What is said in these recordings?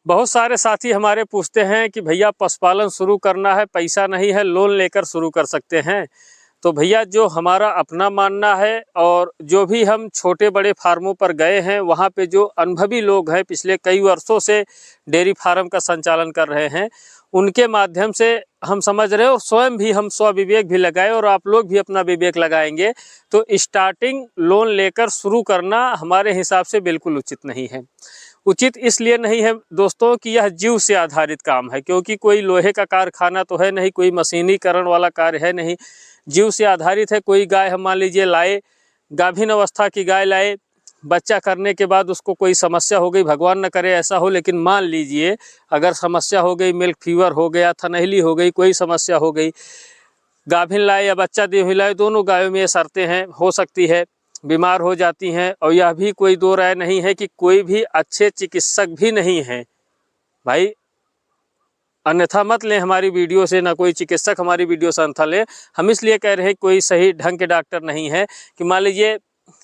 बहुत सारे साथी हमारे पूछते हैं कि भैया पशुपालन शुरू करना है, पैसा नहीं है, लोन लेकर शुरू कर सकते हैं। तो भैया जो हमारा अपना मानना है और जो भी हम छोटे बड़े फार्मों पर गए हैं, वहाँ पे जो अनुभवी लोग हैं, पिछले कई वर्षों से डेयरी फार्म का संचालन कर रहे हैं, उनके माध्यम से हम समझ रहे हैं और स्वयं भी हम स्वविवेक भी लगाए और आप लोग भी अपना विवेक लगाएंगे तो स्टार्टिंग लोन लेकर शुरू करना हमारे हिसाब से बिल्कुल उचित नहीं है। उचित इसलिए नहीं है दोस्तों कि यह जीव से आधारित काम है, क्योंकि कोई लोहे का कारखाना तो है नहीं, कोई मशीनीकरण वाला कार्य है नहीं, जीव से आधारित है। कोई गाय हम मान लीजिए लाए, गाभिन अवस्था की गाय लाए, बच्चा करने के बाद उसको कोई समस्या हो गई, भगवान न करे ऐसा हो, लेकिन मान लीजिए अगर समस्या हो गई, मिल्क फीवर हो गया, थनहली हो गई, कोई समस्या हो गई, गाभिन लाए या बच्चा दे हुई लाए, दोनों गायों में ये शर्तें हैं, हो सकती है बीमार हो जाती हैं। और यह भी कोई दो राय नहीं है कि कोई भी अच्छे चिकित्सक भी नहीं है भाई, अन्यथा मत लें हमारी वीडियो से, ना कोई चिकित्सक हमारी वीडियो से अन्यथा ले। हम इसलिए कह रहे हैं कोई सही ढंग के डॉक्टर नहीं है कि मान लीजिए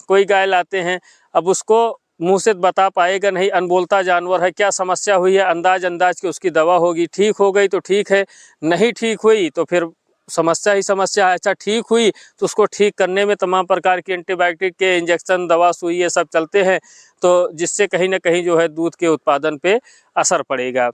कोई गाय लाते हैं, अब उसको मुंह से बता पाएगा नहीं, अनबोलता जानवर है, क्या समस्या हुई है अंदाज की उसकी दवा होगी, ठीक हो गई तो ठीक है, नहीं ठीक हुई तो फिर समस्या ही समस्या है। अच्छा ठीक हुई तो उसको ठीक करने में तमाम प्रकार के एंटीबायोटिक के इंजेक्शन, दवा, सुई, ये सब चलते हैं, तो जिससे कहीं ना कहीं जो है दूध के उत्पादन पे असर पड़ेगा।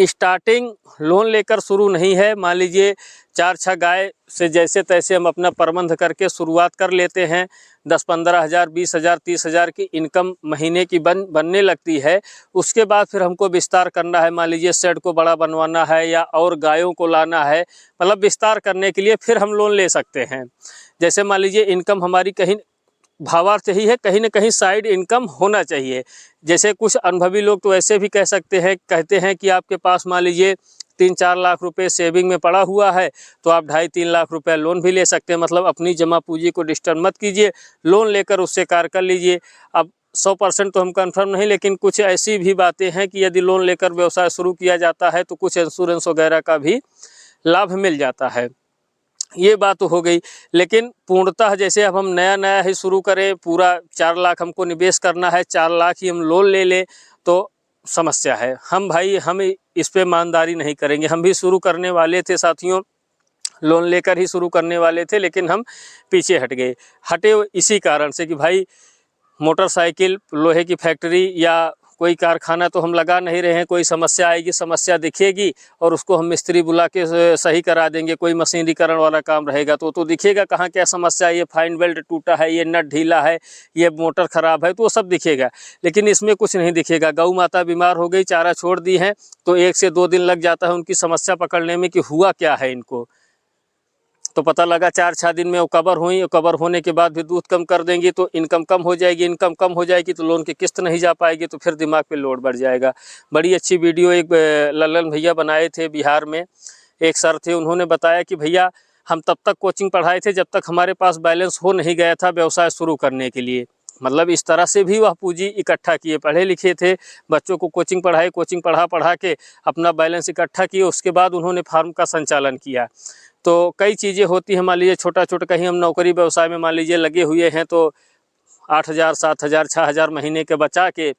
स्टार्टिंग लोन लेकर शुरू नहीं है। मान लीजिए 4-6 गाय से जैसे तैसे हम अपना प्रबंध करके शुरुआत कर लेते हैं, 10-15 हज़ार, 20 हज़ार, 30 हज़ार की इनकम महीने की बनने लगती है। उसके बाद फिर हमको विस्तार करना है, मान लीजिए शेड को बड़ा बनवाना है या और गायों को लाना है, मतलब विस्तार करने के लिए फिर हम लोन ले सकते हैं। जैसे मान लीजिए इनकम हमारी कहीं, भावार्थ यही है कहीं ना कहीं साइड इनकम होना चाहिए। जैसे कुछ अनुभवी लोग तो ऐसे भी कह सकते हैं, कहते हैं कि आपके पास मान लीजिए 3-4 लाख रुपए सेविंग में पड़ा हुआ है तो आप 2.5-3 लाख रुपए लोन भी ले सकते हैं। मतलब अपनी जमा पूंजी को डिस्टर्ब मत कीजिए, लोन लेकर उससे कार्य कर लीजिए। अब 100% तो हम कंफर्म नहीं, लेकिन कुछ ऐसी भी बातें हैं कि यदि लोन लेकर व्यवसाय शुरू किया जाता है तो कुछ इंश्योरेंस वगैरह का भी लाभ मिल जाता है। ये बात तो हो गई, लेकिन पूर्णतः जैसे अब हम नया ही शुरू करें, पूरा 4 लाख हमको निवेश करना है, 4 लाख ही हम लोन ले लें तो समस्या है। हम भाई हम इस पे ईमानदारी नहीं करेंगे। हम भी शुरू करने वाले थे साथियों, लोन लेकर ही शुरू करने वाले थे, लेकिन हम पीछे हटे इसी कारण से कि भाई मोटरसाइकिल, लोहे की फैक्ट्री या कोई कारखाना तो हम लगा नहीं रहे हैं। कोई समस्या आएगी, समस्या दिखेगी और उसको हम मिस्त्री बुला के सही करा देंगे। कोई मशीनीकरण वाला काम रहेगा तो दिखेगा कहाँ क्या समस्या है, ये फाइन बेल्ट टूटा है, ये नट ढीला है, ये मोटर ख़राब है, तो वो सब दिखेगा। लेकिन इसमें कुछ नहीं दिखेगा। गौ माता बीमार हो गई, चारा छोड़ दी है तो 1 से 2 दिन लग जाता है उनकी समस्या पकड़ने में कि हुआ क्या है इनको। तो पता लगा 4-6 दिन में वो कवर हुई, और कवर होने के बाद भी दूध कम कर देंगी तो इनकम कम हो जाएगी, इनकम कम हो जाएगी तो लोन की किस्त नहीं जा पाएगी, तो फिर दिमाग पे लोड बढ़ जाएगा। बड़ी अच्छी वीडियो एक लल्लन भैया बनाए थे बिहार में, एक सर थे, उन्होंने बताया कि भैया हम तब तक कोचिंग पढ़ाए थे जब तक हमारे पास बैलेंस हो नहीं गया था व्यवसाय शुरू करने के लिए। मतलब इस तरह से भी वह पूंजी इकट्ठा किए, पढ़े लिखे थे, बच्चों को कोचिंग पढ़ाए, कोचिंग पढ़ा के अपना बैलेंस इकट्ठा किए, उसके बाद उन्होंने फार्म का संचालन किया। तो कई चीज़ें होती हैं, मान लीजिए छोटा कहीं हम नौकरी व्यवसाय में मान लीजिए लगे हुए हैं तो 8,000, 7,000, 6,000 महीने के बचा के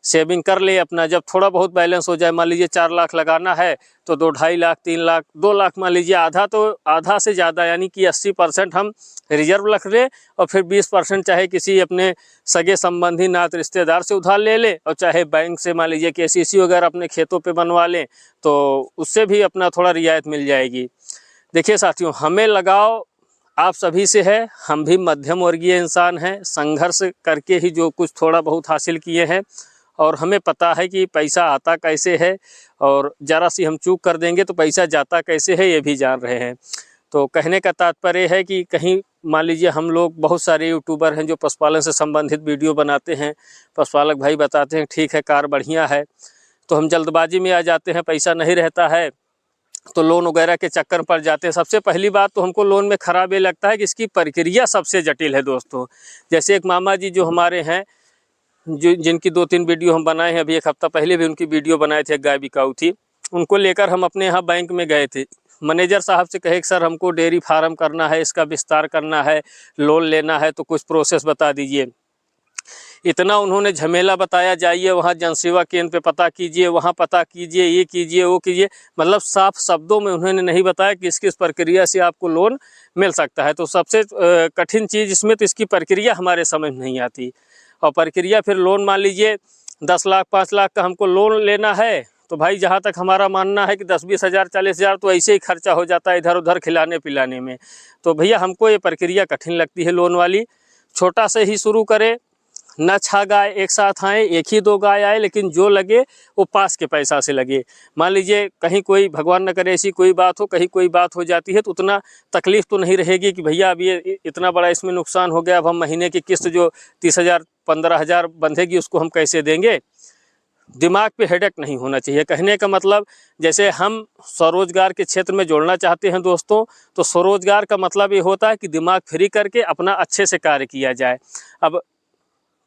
सेविंग कर ले अपना। जब थोड़ा बहुत बैलेंस हो जाए, मान लीजिए 4 लाख लगाना है तो 2-2.5 लाख, 3 लाख, 2 लाख मान लीजिए, आधा तो आधा से ज़्यादा यानी कि 80% हम रिजर्व रख लें और फिर 20% चाहे किसी अपने सगे संबंधी नात रिश्तेदार से उधार ले लें, और चाहे बैंक से मान लीजिए KCC वगैरह अपने खेतों पे बनवा लें तो उससे भी अपना थोड़ा रियायत मिल जाएगी। देखिए साथियों, हमें लगाव आप सभी से है, हम भी मध्यम वर्गीय इंसान हैं, संघर्ष करके ही जो कुछ थोड़ा बहुत हासिल किए हैं, और हमें पता है कि पैसा आता कैसे है और ज़रा सी हम चूक कर देंगे तो पैसा जाता कैसे है, ये भी जान रहे हैं। तो कहने का तात्पर्य है कि कहीं मान लीजिए हम लोग बहुत सारे यूट्यूबर हैं जो पशुपालन से संबंधित वीडियो बनाते हैं, पशुपालक भाई बताते हैं ठीक है कार बढ़िया है, तो हम जल्दबाजी में आ जाते हैं, पैसा नहीं रहता है तो लोन वगैरह के चक्कर पड़ जाते हैं। सबसे पहली बात तो हमको लोन में ख़राब ये लगता है कि इसकी प्रक्रिया सबसे जटिल है दोस्तों। जैसे एक मामा जी जो हमारे हैं, जो जिनकी 2-3 वीडियो हम बनाए हैं, अभी 1 हफ्ता पहले भी उनकी वीडियो बनाए थे, गाय बिकाऊ थी, उनको लेकर हम अपने यहाँ बैंक में गए थे। मैनेजर साहब से कहे कि सर हमको डेयरी फार्म करना है, इसका विस्तार करना है, लोन लेना है, तो कुछ प्रोसेस बता दीजिए। इतना उन्होंने झमेला बताया, जाइए वहाँ जनसेवा केंद्र पे पता कीजिए, वहाँ पता कीजिए, ये कीजिए वो कीजिए, मतलब साफ शब्दों में उन्होंने नहीं बताया कि किस प्रक्रिया से आपको लोन मिल सकता है। तो सबसे कठिन चीज़ इसमें तो इसकी प्रक्रिया हमारे समझ नहीं आती। और प्रक्रिया फिर लोन, मान लीजिए 10 लाख 5 लाख का हमको लोन लेना है, तो भाई जहाँ तक हमारा मानना है कि 10-20 हज़ार 40 हज़ार तो ऐसे ही खर्चा हो जाता है इधर उधर खिलाने पिलाने में। तो भैया हमको ये प्रक्रिया कठिन लगती है लोन वाली। छोटा से ही शुरू करें, न 6 गाय एक साथ आए, 1 ही 2 गाय आए, लेकिन जो लगे वो पास के पैसा से लगे। मान लीजिए कहीं कोई, भगवान न करे ऐसी कोई बात हो, कहीं कोई बात हो जाती है तो उतना तकलीफ़ तो नहीं रहेगी कि भैया अब ये इतना बड़ा इसमें नुकसान हो गया, अब हम महीने की किस्त जो 30,000 15,000 बंधेगी उसको हम कैसे देंगे। दिमाग पे हेडेक नहीं होना चाहिए। कहने का मतलब, जैसे हम स्वरोजगार के क्षेत्र में जोड़ना चाहते हैं दोस्तों, तो स्वरोजगार का मतलब ये होता है कि दिमाग फ्री करके अपना अच्छे से कार्य किया जाए। अब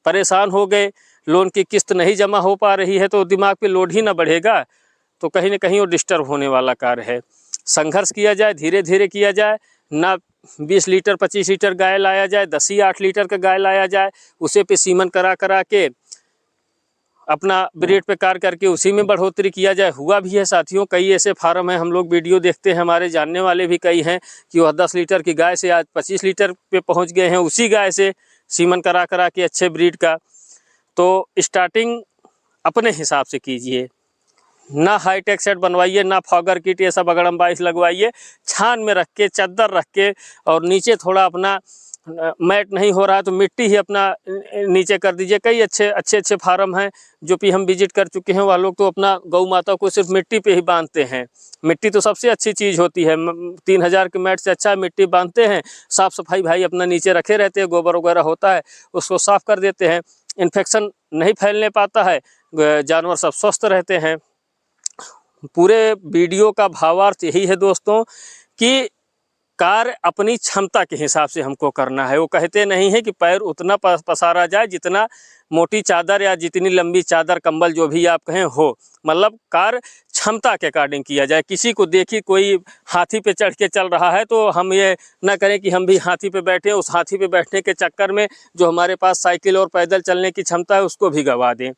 परेशान हो गए, लोन की किस्त नहीं जमा हो पा रही है, तो दिमाग पे लोड ही ना बढ़ेगा, तो कहीं ना कहीं वो डिस्टर्ब होने वाला कार्य है। संघर्ष किया जाए, धीरे धीरे किया जाए, ना 20 लीटर 25 लीटर गाय लाया जाए, 10 ही 8 लीटर का गाय लाया जाए, उसे पे सीमन करा के अपना ब्रीड पे कार्य करके उसी में बढ़ोतरी किया जाए। हुआ भी है साथियों, कई ऐसे फार्म हैं, हम लोग वीडियो देखते हैं, हमारे जानने वाले भी कई हैं कि वह 10 लीटर की गाय से आज 25 लीटर पे पहुंच गए हैं, उसी गाय से सीमन करा के अच्छे ब्रीड का। तो स्टार्टिंग अपने हिसाब से कीजिए, ना हाईटेक सेट बनवाइए, ना फॉगर किट ये सब अगड़म 22 लगवाइए। छान में रख के, चद्दर रख के, और नीचे थोड़ा अपना मैट नहीं हो रहा है तो मिट्टी ही अपना नीचे कर दीजिए। कई अच्छे फार्म हैं जो भी हम विजिट कर चुके हैं, वह लोग तो अपना गौ माता को सिर्फ मिट्टी पे ही बांधते हैं। मिट्टी तो सबसे अच्छी चीज़ होती है, 3000 के मैट से अच्छा मिट्टी बांधते हैं। साफ़ सफाई भाई अपना नीचे रखे रहते हैं, गोबर वगैरह होता है उसको साफ़ कर देते हैं, इन्फेक्शन नहीं फैलने पाता है, जानवर सब स्वस्थ रहते हैं। पूरे वीडियो का भावार्थ यही है दोस्तों कि कार्य अपनी क्षमता के हिसाब से हमको करना है। वो कहते नहीं है कि पैर उतना पसारा जाए जितना मोटी चादर या जितनी लंबी चादर कंबल जो भी आप कहें हो, मतलब कार्य क्षमता के अकॉर्डिंग किया जाए। किसी को देखी कोई हाथी पे चढ़ के चल रहा है तो हम ये ना करें कि हम भी हाथी पे बैठे, उस हाथी पे बैठने के चक्कर में जो हमारे पास साइकिल और पैदल चलने की क्षमता है उसको भी गंवा दें।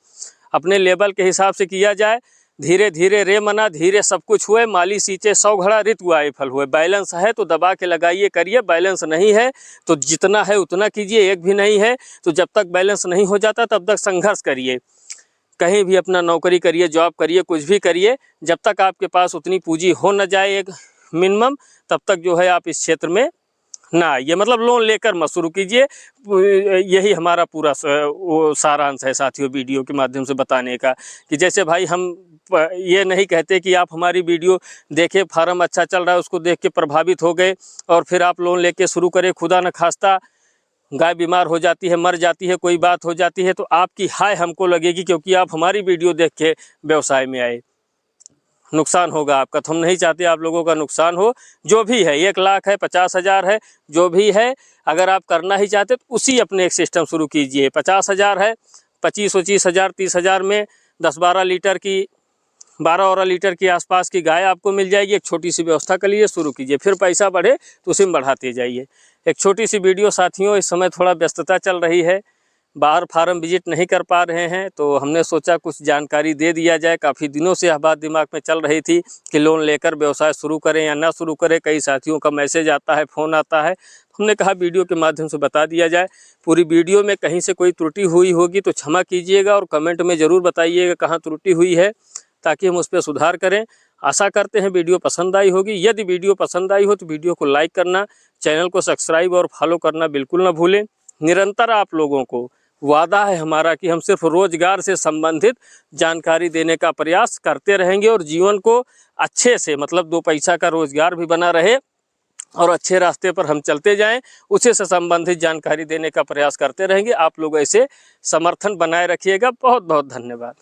अपने लेवल के हिसाब से किया जाए। धीरे धीरे रे मना धीरे सब कुछ हुए, माली सींचे 100 घड़ा ऋतु आए फल हुए। बैलेंस है तो दबा के लगाइए करिए, बैलेंस नहीं है तो जितना है उतना कीजिए। एक भी नहीं है तो जब तक बैलेंस नहीं हो जाता तब तक संघर्ष करिए। कहीं भी अपना नौकरी करिए, जॉब करिए, कुछ भी करिए, जब तक आपके पास उतनी पूंजी हो न जाए एक मिनिमम, तब तक जो है आप इस क्षेत्र में ना आइए। मतलब लोन लेकर मत शुरू कीजिए। यही हमारा पूरा वो सारांश है साथियों वीडियो के माध्यम से बताने का, कि जैसे भाई हम ये नहीं कहते कि आप हमारी वीडियो देखे, फार्म अच्छा चल रहा है उसको देख के प्रभावित हो गए और फिर आप लोन लेके शुरू करें। खुदा न खास्ता गाय बीमार हो जाती है, मर जाती है, कोई बात हो जाती है तो आपकी हाय हमको लगेगी, क्योंकि आप हमारी वीडियो देख के व्यवसाय में आए। नुकसान होगा आपका, तो हम नहीं चाहते आप लोगों का नुकसान हो। जो भी है 1 लाख है, 50,000 है, जो भी है, अगर आप करना ही चाहते तो उसी अपने एक सिस्टम शुरू कीजिए। 50,000 है, 25-25 हज़ार 30,000 में 10-12 लीटर की 12 लीटर के आसपास की गाय आपको मिल जाएगी। एक छोटी सी व्यवस्था कर लीजिए, शुरू कीजिए, फिर पैसा बढ़े तो उसी में बढ़ाते जाइए। एक छोटी सी वीडियो साथियों, इस समय थोड़ा व्यस्तता चल रही है, बाहर फार्म विजिट नहीं कर पा रहे हैं, तो हमने सोचा कुछ जानकारी दे दिया जाए। काफ़ी दिनों से यह बात दिमाग में चल रही थी कि लोन लेकर व्यवसाय शुरू करें या ना शुरू करें। कई साथियों का मैसेज आता है, फ़ोन आता है, हमने कहा वीडियो के माध्यम से बता दिया जाए। पूरी वीडियो में कहीं से कोई त्रुटि हुई होगी तो क्षमा कीजिएगा और कमेंट में ज़रूर बताइएगा कहाँ त्रुटि हुई है, ताकि हम उस पर सुधार करें। आशा करते हैं वीडियो पसंद आई होगी। यदि वीडियो पसंद आई हो तो वीडियो को लाइक करना, चैनल को सब्सक्राइब और फॉलो करना बिल्कुल ना भूलें। निरंतर आप लोगों को वादा है हमारा कि हम सिर्फ रोजगार से संबंधित जानकारी देने का प्रयास करते रहेंगे और जीवन को अच्छे से, मतलब 2 पैसा का रोजगार भी बना रहे और अच्छे रास्ते पर हम चलते जाएं, उसी से संबंधित जानकारी देने का प्रयास करते रहेंगे। आप लोग ऐसे समर्थन बनाए रखिएगा। बहुत बहुत धन्यवाद।